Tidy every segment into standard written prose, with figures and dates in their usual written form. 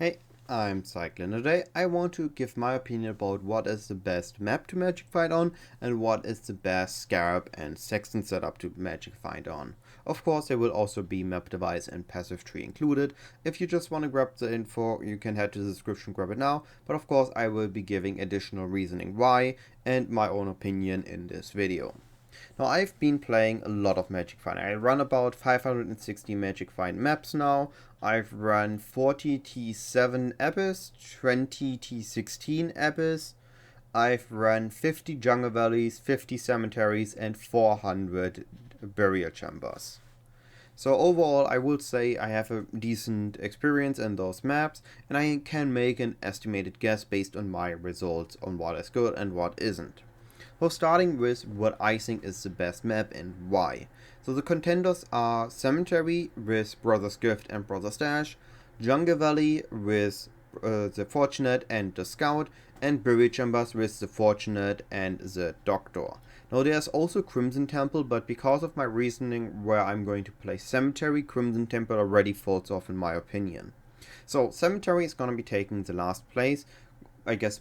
Hey, I'm Cyclon. Today I want to give my opinion about what is the best map to Magic Find on and what is the best Scarab and Sextant setup to Magic Find on. Of course, there will also be map device and passive tree included. If you just want to grab the info, you can head to the description, grab it now. But of course, I will be giving additional reasoning why and my own opinion in this video. Now, I've been playing a lot of Magic Find. I run about 560 Magic Find maps now. I've run 40 T7 Abyss, 20 T16 Abyss. I've run 50 Jungle Valleys, 50 Cemeteries, and 400 Burial Chambers. So overall, I would say I have a decent experience in those maps, and I can make an estimated guess based on my results on what is good and what isn't. So starting with what I think is the best map and why. So the contenders are Cemetery with Brother's Gift and Brother's Stash, Jungle Valley with the Fortunate and the Scout, and Burial Chambers with the Fortunate and the Doctor. Now there's also Crimson Temple, but because of my reasoning where I'm going to play Cemetery, Crimson Temple already falls off in my opinion. So Cemetery is going to be taking the last place, I guess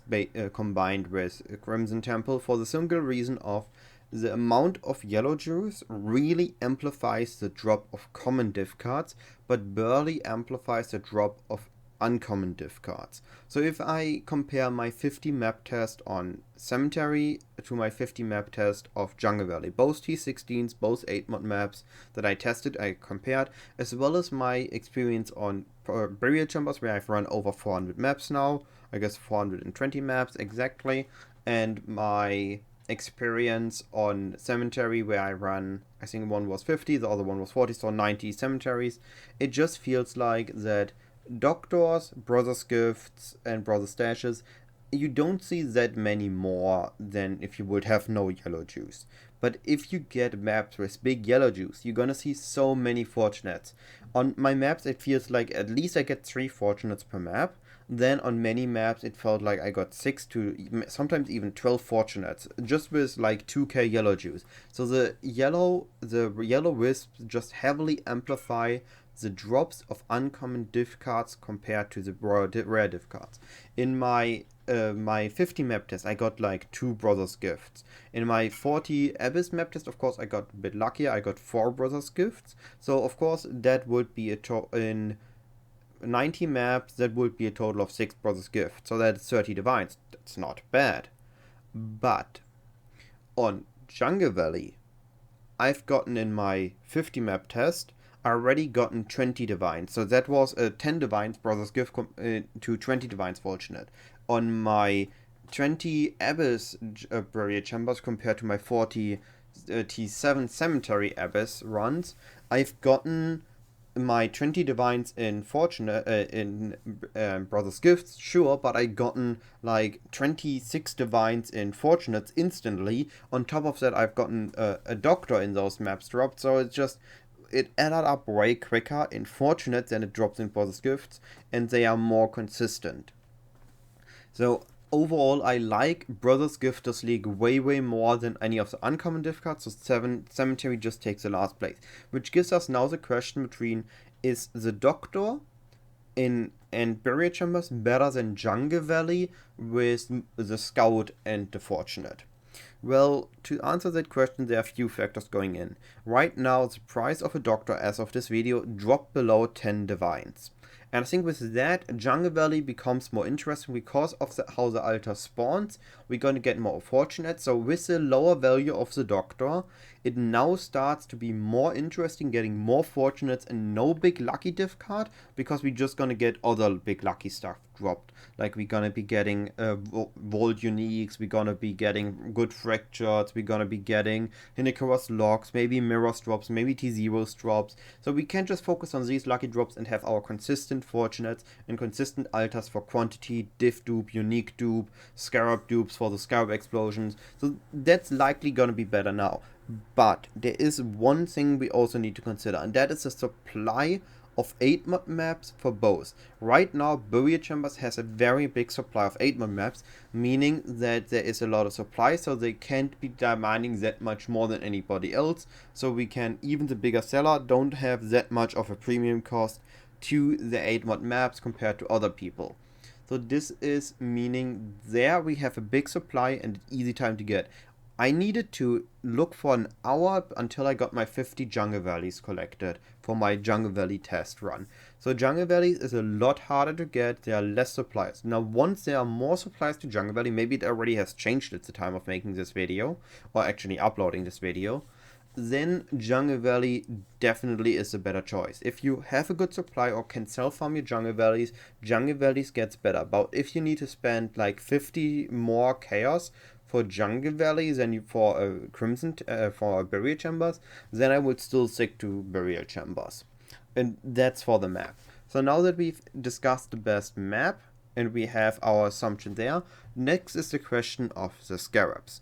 combined with Crimson Temple, for the simple reason of the amount of yellow juice really amplifies the drop of common div cards, but barely amplifies the drop of uncommon div cards. So if I compare my 50 map test on Cemetery to my 50 map test of Jungle Valley, both T16s, both 8-mod maps that I tested, I compared, as well as my experience on Burial Chambers, where I've run over 400 maps now, I guess 420 maps exactly, and my experience on Cemetery, where I ran, I think one was 50, the other one was 40, so 90 cemeteries. It just feels like that Doctors, Brother's Gifts, and Brother's Stashes, you don't see that many more than if you would have no yellow juice. But if you get maps with big yellow juice, you're gonna see so many Fortunates. On my maps, it feels like at least I get 3 Fortunates per map. Then on many maps, it felt like I got 6 to sometimes even 12 Fortunates, just with like 2k yellow juice. So the yellow wisps just heavily amplify the drops of uncommon div cards compared to the rare div cards. In my 50 map test, I got like 2 Brothers Gifts. In my 40 Abyss map test, of course, I got a bit luckier. I got 4 Brothers Gifts. So of course, that would be in 90 maps, that would be a total of 6 Brothers Gifts. So that's 30 Divines. That's not bad. But on Jungle Valley, I've gotten in my 50 map test, I already gotten 20 Divines. So that was a 10 Divines Brothers Gift to 20 Divines Fortunate. On my 20 Abyss Burial Chambers compared to my 40 T7 Cemetery Abyss runs, I've gotten my 20 Divines in Fortunate, in Brother's Gifts, sure, but I gotten like 26 Divines in Fortunates instantly. On top of that, I've gotten a Doctor in those maps dropped, so it added up way quicker in Fortunate than it drops in Brother's Gifts, and they are more consistent. So overall, I like Brothers Gifters League way more than any of the uncommon div cards, so Cemetery just takes the last place. Which gives us now the question between, is the Doctor and Burial Chambers better than Jungle Valley with the Scout and the Fortunate? Well, to answer that question, there are a few factors going in. Right now, the price of a Doctor as of this video dropped below 10 Divines. And I think with that, Jungle Valley becomes more interesting because of how the altar spawns. We're going to get more Fortunate. So with the lower value of the Doctor, it now starts to be more interesting getting more Fortunates and no big lucky div card, because we're just going to get other big lucky stuff dropped. Like we're going to be getting Vault Uniques, we're going to be getting good Fractures, we're going to be getting Hinicaros Locks, maybe Mirrors drops, maybe T-Zeros drops. So we can just focus on these lucky drops and have our consistent Fortunates and consistent altars for quantity, div dupe, unique dupe, Scarab dupes for the Scarab explosions. So that's likely going to be better now. But there is one thing we also need to consider, and that is the supply of 8-mod maps for both. Right now, Burial Chambers has a very big supply of 8-mod maps, meaning that there is a lot of supply, so they can't be demanding that much more than anybody else. So we can, even the bigger seller, don't have that much of a premium cost to the 8 mod maps compared to other people. So this is meaning there we have a big supply and easy time to get. I needed to look for an hour until I got my 50 Jungle Valleys collected for my Jungle Valley test run. So Jungle Valleys is a lot harder to get, there are less supplies. Now once there are more supplies to Jungle Valley, maybe it already has changed at the time of making this video, or actually uploading this video, then Jungle Valley definitely is a better choice. If you have a good supply or can self-farm your Jungle Valleys gets better. But if you need to spend like 50 more chaos for Jungle Valleys than you for Crimson for Burial Chambers, then I would still stick to Burial Chambers. And that's for the map. So now that we've discussed the best map and we have our assumption there, next is the question of the Scarabs.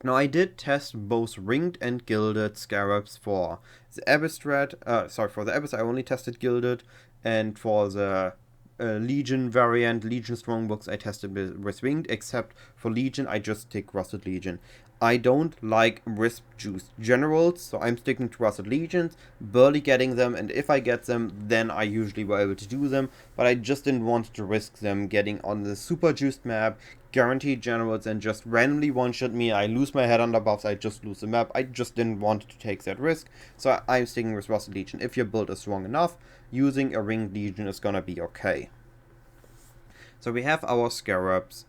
Now I did test both ringed and gilded Scarabs for the Abyss thread. For the Abyss I only tested gilded, and for the Legion variant, Legion Strongbooks, I tested with winged, except for Legion I just stick Rusted Legion. I don't like Wisp Juice Generals, so I'm sticking to Rusted Legions, barely getting them, and if I get them, then I usually were able to do them, but I just didn't want to risk them getting on the super juiced map, guaranteed generals, and just randomly one-shot me. I lose my head under buffs, I just lose the map. I just didn't want to take that risk, so I'm sticking with Rusted Legion. If your build is strong enough, using a Ringed Legion is gonna be okay. So we have our Scarabs.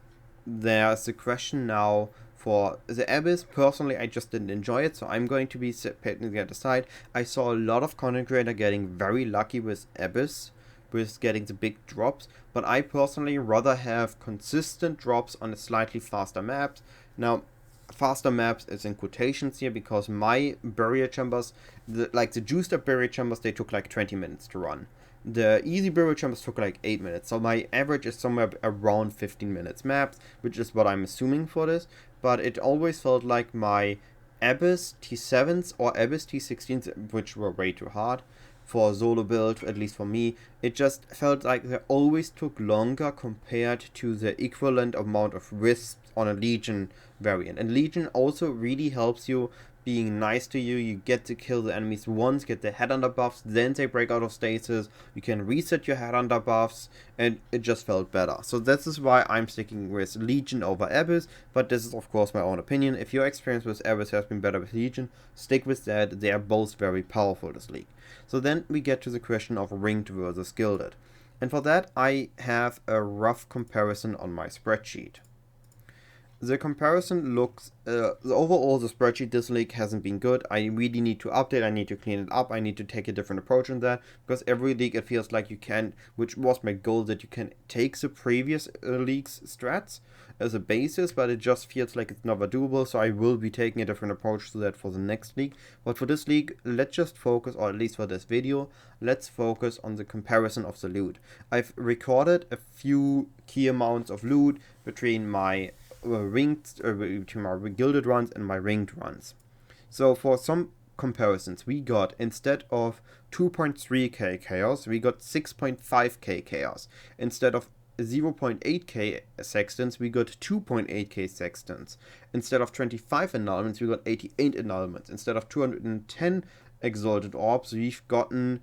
There's the question now for the Abyss. Personally, I just didn't enjoy it, so I'm going to be putting that aside. I saw a lot of content creator getting very lucky with Abyss, with getting the big drops, but I personally rather have consistent drops on the slightly faster maps. Now, faster maps is in quotations here, because my Burial Chambers, the juiced up Burial Chambers, they took like 20 minutes to run. The easy Burial Chambers took like 8 minutes, so my average is somewhere around 15 minutes maps, which is what I'm assuming for this, but it always felt like my Abyss T7s or Abyss T16s, which were way too hard for solo build, at least for me, it just felt like they always took longer compared to the equivalent amount of wisps on a Legion variant. And Legion also really helps you being nice to you. You get to kill the enemies once, get the headhunter buffs, then they break out of stasis, you can reset your headhunter buffs, and it just felt better. So this is why I'm sticking with Legion over Abyss, but this is of course my own opinion. If your experience with Abyss has been better with Legion, stick with that. They are both very powerful this league. So then we get to the question of ringed versus gilded. And for that I have a rough comparison on my spreadsheet. The comparison looks, overall the spreadsheet this league hasn't been good. I really need to update, I need to clean it up, I need to take a different approach on that, because every league it feels like you can, which was my goal, that you can take the previous league's strats as a basis, but it just feels like it's never doable, so I will be taking a different approach to that for the next league. But for this league, let's just focus, or at least for this video, let's focus on the comparison of the loot. I've recorded a few key amounts of loot between my between my gilded runs and my ringed runs. So for some comparisons, we got, instead of 2.3k chaos, we got 6.5k chaos. Instead of 0.8k sextants, we got 2.8k sextants. Instead of 25 annulments, we got 88 annulments. Instead of 210 exalted orbs, we've gotten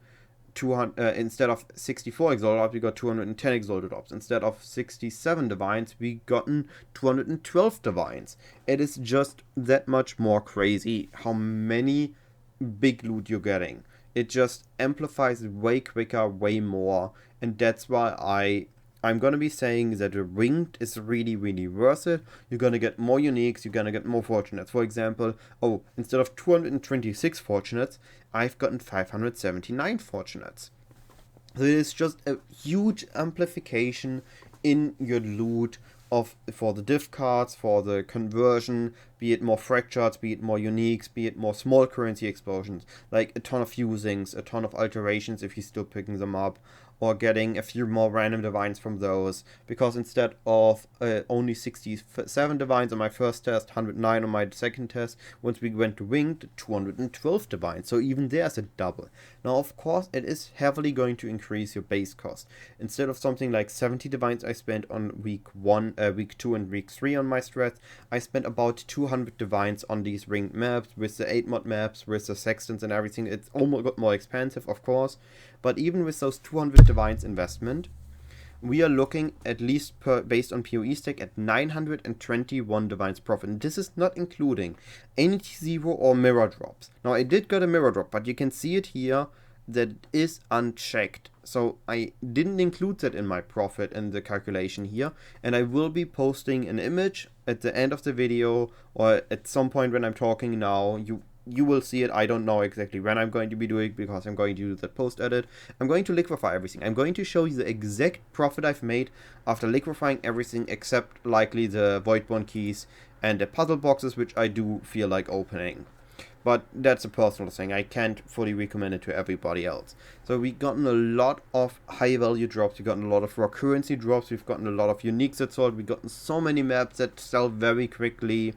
instead of 64 exalted orbs, we got 210 exalted orbs. Instead of 67 divines, we gotten 212 divines. It is just that much more crazy how many big loot you're getting. It just amplifies way quicker, way more, and that's why I'm gonna be saying that the ringed is really, really worth it. You're gonna get more uniques, you're gonna get more fortunates. For example, instead of 226 fortunates, I've gotten 579 fortunates. So it is just a huge amplification in your loot for the div cards, for the conversion, be it more fractures, be it more uniques, be it more small currency explosions, like a ton of fusings, a ton of alterations if you're still picking them up, or getting a few more random divines from those, because instead of only 67 divines on my first test, 109 on my second test, once we went to winged, 212 divines, so even there's a double. Now of course it is heavily going to increase your base cost. Instead of something like 70 divines I spent on week 1, week 2 and week 3 on my strats, I spent about 200 divines on these ringed maps, with the 8 mod maps, with the sextants and everything. It's almost got more expensive of course, but even with those 200 divines investment, we are looking at least based on PoE stack at 921 divines profit. And this is not including any T0 or mirror drops. Now I did get a mirror drop, but you can see it here that is unchecked. So I didn't include that in my profit in the calculation here. And I will be posting an image at the end of the video or at some point when I'm talking now. You will see it. I don't know exactly when I'm going to be doing it because I'm going to do that post edit. I'm going to liquefy everything. I'm going to show you the exact profit I've made after liquefying everything except likely the Voidborn keys and the puzzle boxes, which I do feel like opening. But that's a personal thing. I can't fully recommend it to everybody else. So we've gotten a lot of high value drops. We've gotten a lot of raw currency drops. We've gotten a lot of uniques that sold. We've gotten so many maps that sell very quickly.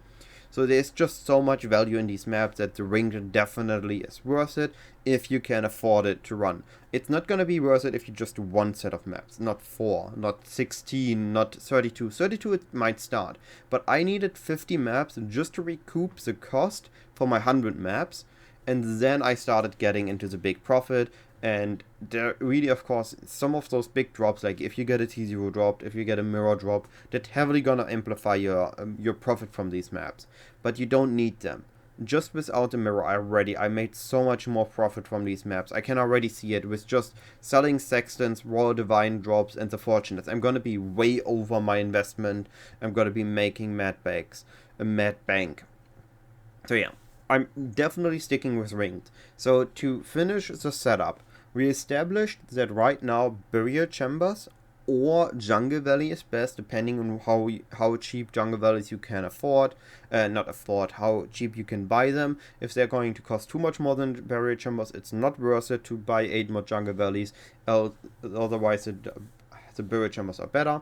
So there's just so much value in these maps that the ring definitely is worth it if you can afford it to run. It's not going to be worth it if you just do one set of maps, not 4, not 16, not 32. 32 it might start, but I needed 50 maps just to recoup the cost for my 100 maps, and then I started getting into the big profit. And there really, of course, some of those big drops, like if you get a T0 drop, if you get a mirror drop, that's heavily gonna amplify your profit from these maps. But you don't need them. Just without the mirror I made so much more profit from these maps. I can already see it with just selling Sextants, raw divine drops, and the fortunates. I'm gonna be way over my investment. I'm gonna be making mad bank. So yeah, I'm definitely sticking with Ringed. So to finish the setup, we established that right now Burial Chambers or Jungle Valley is best, depending on how cheap Jungle Valleys you can afford. How cheap you can buy them. If they're going to cost too much more than Burial Chambers, it's not worth it to buy 8 more Jungle Valleys. Otherwise, the Burial Chambers are better.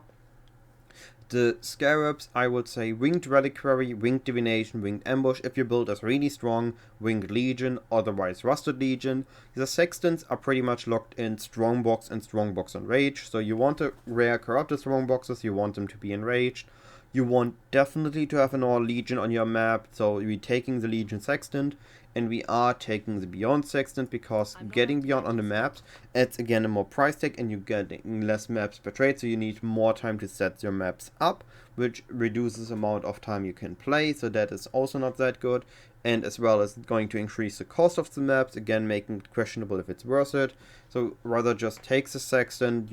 The Scarabs, I would say Winged Reliquary, Winged Divination, Winged Ambush if your build is really strong, Winged Legion, otherwise Rusted Legion. The Sextants are pretty much locked in Strongbox and Strongbox Enraged, so you want to rare corrupted Strongboxes, you want them to be enraged. You want definitely to have an all Legion on your map, so we're taking the Legion Sextant, and we are taking the Beyond Sextant because getting Beyond on the maps adds again a more price tag and you're getting less maps per trade, so you need more time to set your maps up, which reduces the amount of time you can play, so that is also not that good, and as well as going to increase the cost of the maps, again making it questionable if it's worth it. So rather just take the Sextant,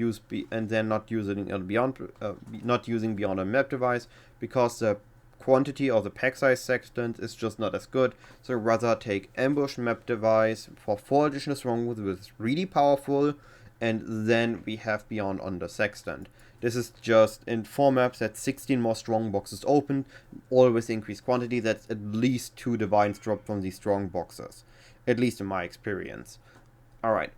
and then not using Beyond a map device, because the quantity or the pack size Sextant is just not as good. So rather take Ambush map device for 4 additional strongholds, which is really powerful, and then we have Beyond on the Sextant. This is just in 4 maps, that's 16 more strong boxes opened, all with increased quantity. That's at least 2 divines dropped from these strong boxes, at least in my experience. Alright.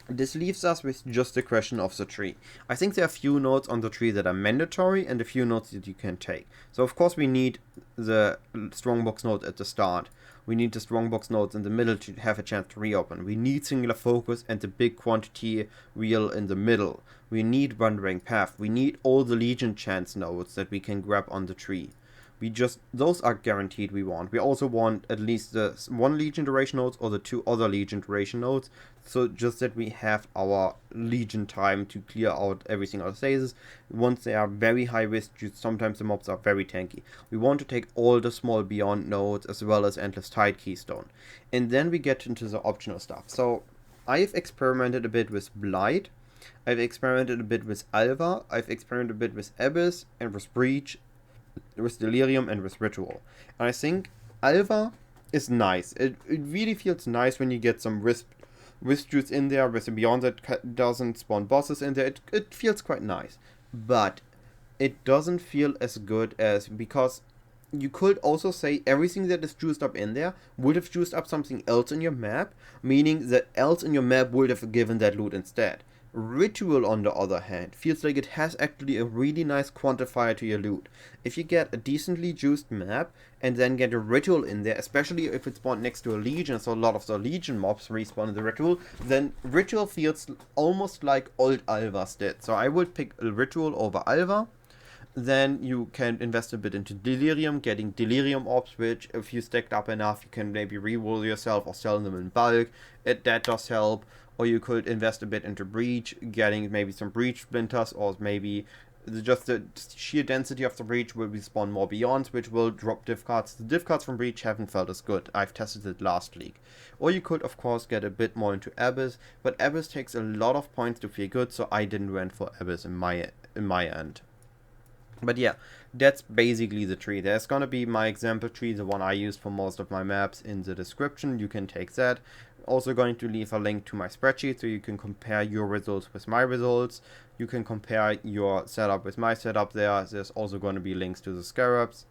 This leaves us with just the question of the tree. I think there are a few nodes on the tree that are mandatory and a few nodes that you can take. So of course we need the strongbox node at the start. We need the strongbox nodes in the middle to have a chance to reopen. We need singular focus and the big quantity wheel in the middle. We need wandering path. We need all the legion chance nodes that we can grab on the tree. Those are guaranteed we want. We also want at least the 1 Legion duration nodes or the 2 other Legion duration nodes. So just that we have our Legion time to clear out everything out of stasis. Once they are very high risk, sometimes the mobs are very tanky. We want to take all the small Beyond nodes as well as Endless Tide Keystone. And then we get into the optional stuff. So I've experimented a bit with Blight. I've experimented a bit with Alva. I've experimented a bit with Abyss and with Breach, with Delirium and with Ritual. And I think Alva is nice. It really feels nice when you get some Wisp juice in there with a Beyond that doesn't spawn bosses in there. It feels quite nice. But it doesn't feel as good as, because you could also say everything that is juiced up in there would have juiced up something else in your map, meaning that else in your map would have given that loot instead. Ritual, on the other hand, feels like it has actually a really nice quantifier to your loot. If you get a decently juiced map and then get a Ritual in there, especially if it's spawned next to a Legion, so a lot of the Legion mobs respawn in the Ritual, then Ritual feels almost like old Alva's did. So I would pick a Ritual over Alva. Then you can invest a bit into Delirium, getting Delirium orbs, which if you stacked up enough, you can maybe reroll yourself or sell them in bulk. That does help. Or you could invest a bit into Breach, getting maybe some Breach Splinters, or maybe just the sheer density of the Breach will respawn more Beyonds, which will drop div cards. The div cards from Breach haven't felt as good. I've tested it last league. Or you could, of course, get a bit more into Abyss, but Abyss takes a lot of points to feel good, so I didn't went for Abyss in my end. But yeah, that's basically the tree. There's gonna be my example tree, the one I used for most of my maps, in the description. You can take that. Also going to leave a link to my spreadsheet so you can compare your results with my results. You can compare your setup with my setup there. There's also going to be links to the scarabs.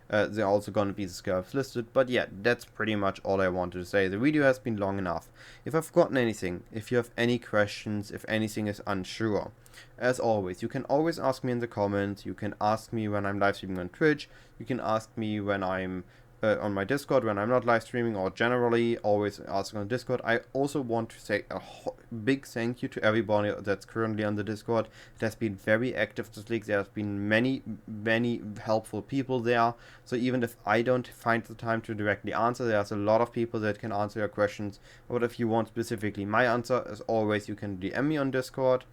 There are also going to be the scarabs listed. But yeah, that's pretty much all I wanted to say. The video has been long enough. If I've forgotten anything, if you have any questions, if anything is unsure, as always, you can always ask me in the comments. You can ask me when I'm live streaming on Twitch. You can ask me when I'm on my Discord when I'm not live streaming, or generally always ask on Discord. I also want to say a big thank you to everybody that's currently on the Discord. It has been very active this week. There have been many helpful people there, so even if I don't find the time to directly answer, there's a lot of people that can answer your questions. But if you want specifically my answer, as always, you can DM me on Discord,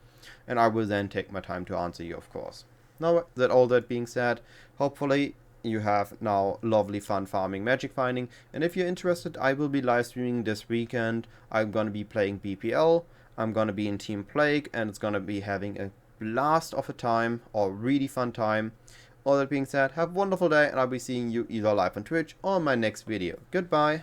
and I will then take my time to answer you, of course. Now that all that being said, hopefully you have now lovely fun farming magic finding, and if you're interested, I will be live streaming this weekend. I'm gonna be playing BPL, I'm gonna be in Team Plague, and it's gonna be having a blast of a time, or really fun time. All that being said, have a wonderful day, and I'll be seeing you either live on Twitch or in my next video. Goodbye.